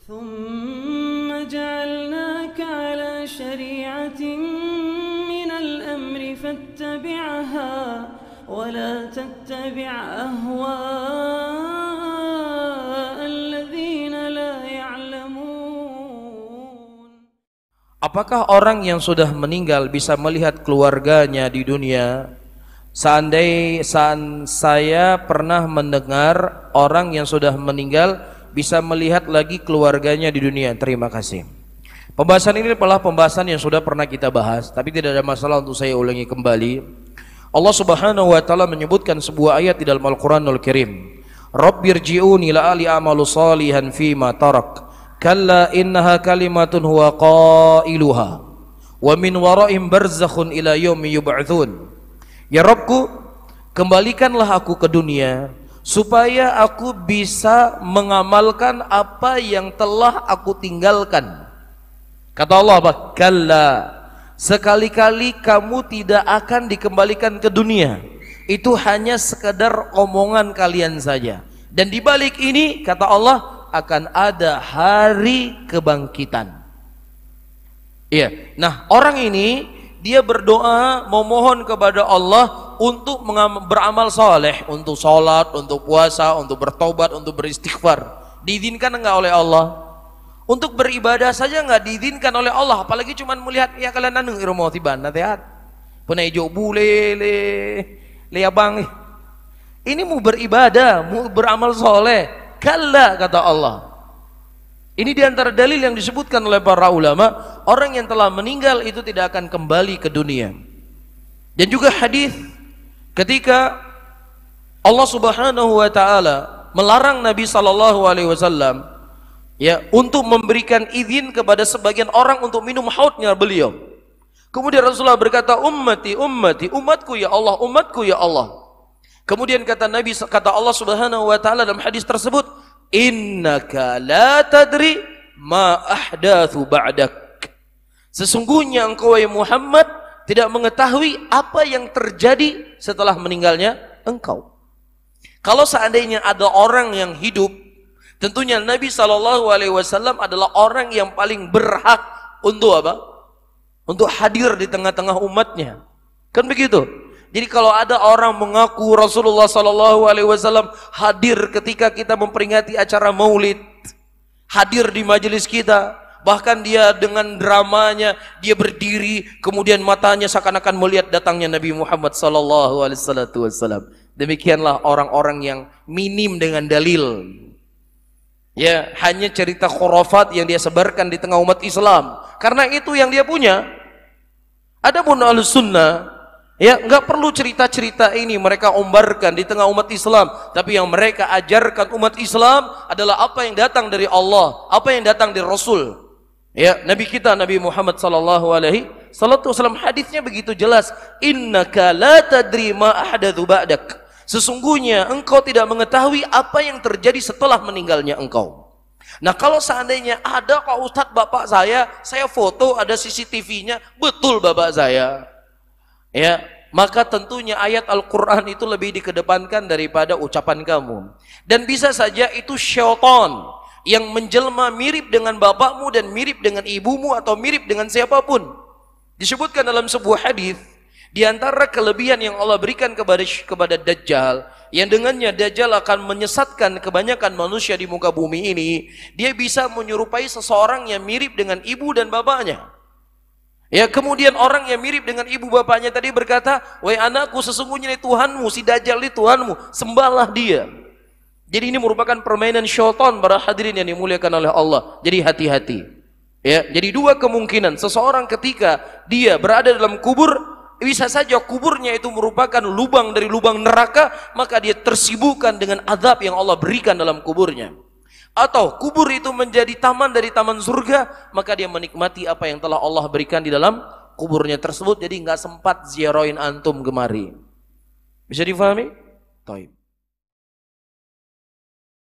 ثم جعلناك على شريعة من الأمر فاتبعها ولا تتبع أهواء الذين لا يعلمون. Apakah orang yang sudah meninggal bisa melihat keluarganya di dunia? Saya pernah mendengar orang yang sudah meninggal bisa melihat lagi keluarganya di dunia. Terima kasih. Pembahasan ini adalah pembahasan yang sudah pernah kita bahas, tapi tidak ada masalah untuk saya ulangi kembali. Allah Subhanahu wa taala menyebutkan sebuah ayat di dalam Al-Qur'anul Karim. Rabbirji'uni la'ali a'malu salihan fima tarak. Kalla innaha kalimatun huwa qailuha wa min wara'im barzakhun ila yaumi yub'atsun. Ya Rabbku, kembalikanlah aku ke dunia supaya aku bisa mengamalkan apa yang telah aku tinggalkan. Kata Allah apa? Kalla, sekali-kali kamu tidak akan dikembalikan ke dunia. Itu hanya sekedar omongan kalian saja. Dan di balik ini kata Allah akan ada hari kebangkitan. Iya. Nah, orang ini dia berdoa memohon kepada Allah untuk beramal soleh, untuk sholat, untuk puasa, untuk bertobat, untuk beristighfar. Diizinkan enggak oleh Allah? Untuk beribadah saja enggak diizinkan oleh Allah, apalagi cuma melihat ya kalian anu irmo tiban nasihat. Punai jo bule le abang. Ini mau beribadah, mau beramal soleh. Kalla kata Allah. Ini diantara dalil yang disebutkan oleh para ulama, orang yang telah meninggal itu tidak akan kembali ke dunia. Dan juga hadis ketika Allah Subhanahu wa taala melarang Nabi sallallahu alaihi wasallam ya untuk memberikan izin kepada sebagian orang untuk minum haudnya beliau. Kemudian Rasulullah berkata, ummati ummati, umatku ya Allah, umatku ya Allah. Kemudian kata Allah Subhanahu wa taala dalam hadis tersebut, innaka la tadri ma ahdatsu ba'dak. Sesungguhnya engkau ya Muhammad tidak mengetahui apa yang terjadi setelah meninggalnya engkau. Kalau seandainya ada orang yang hidup, tentunya Nabi SAW adalah orang yang paling berhak untuk apa? Untuk hadir di tengah-tengah umatnya. Kan begitu? Jadi kalau ada orang mengaku Rasulullah SAW hadir ketika kita memperingati acara maulid, hadir di majelis kita, bahkan dia dengan dramanya dia berdiri, kemudian matanya seakan-akan melihat datangnya Nabi Muhammad SAW. Demikianlah orang-orang yang minim dengan dalil. Ya, hanya cerita khurafat yang dia sebarkan di tengah umat Islam. Karena itu yang dia punya. Adapun Ahlus Sunnah, ya, enggak perlu cerita-cerita ini mereka ombarkan di tengah umat Islam, tapi yang mereka ajarkan umat Islam adalah apa yang datang dari Allah, apa yang datang dari Rasul. Ya, Nabi kita Nabi Muhammad sallallahu alaihi wasallam, hadisnya begitu jelas, innaka la tadri ma ahdatsu ba'dak. Sesungguhnya engkau tidak mengetahui apa yang terjadi setelah meninggalnya engkau. Nah, kalau seandainya ada Pak Ustadz bapak saya foto ada CCTV-nya, betul bapak saya. Ya, maka tentunya ayat Al-Quran itu lebih dikedepankan daripada ucapan kamu. Dan bisa saja itu syaitan yang menjelma mirip dengan bapakmu dan mirip dengan ibumu atau mirip dengan siapapun. Disebutkan dalam sebuah hadis, di antara kelebihan yang Allah berikan kepada Dajjal, yang dengannya Dajjal akan menyesatkan kebanyakan manusia di muka bumi ini, dia bisa menyerupai seseorang yang mirip dengan ibu dan bapaknya. Ya, kemudian orang yang mirip dengan ibu bapaknya tadi berkata, wahai anakku, sesungguhnya ini Tuhanmu, si Dajjal ini Tuhanmu, sembahlah dia. Jadi ini merupakan permainan syaitan para hadirin yang dimuliakan oleh Allah. Jadi hati-hati. Ya, jadi dua kemungkinan, seseorang ketika dia berada dalam kubur, bisa saja kuburnya itu merupakan lubang dari lubang neraka, maka dia tersibukkan dengan azab yang Allah berikan dalam kuburnya. Atau kubur itu menjadi taman dari taman surga, maka dia menikmati apa yang telah Allah berikan di dalam kuburnya tersebut. Jadi nggak sempat ziarahin antum gemari. Bisa difahami? Taib.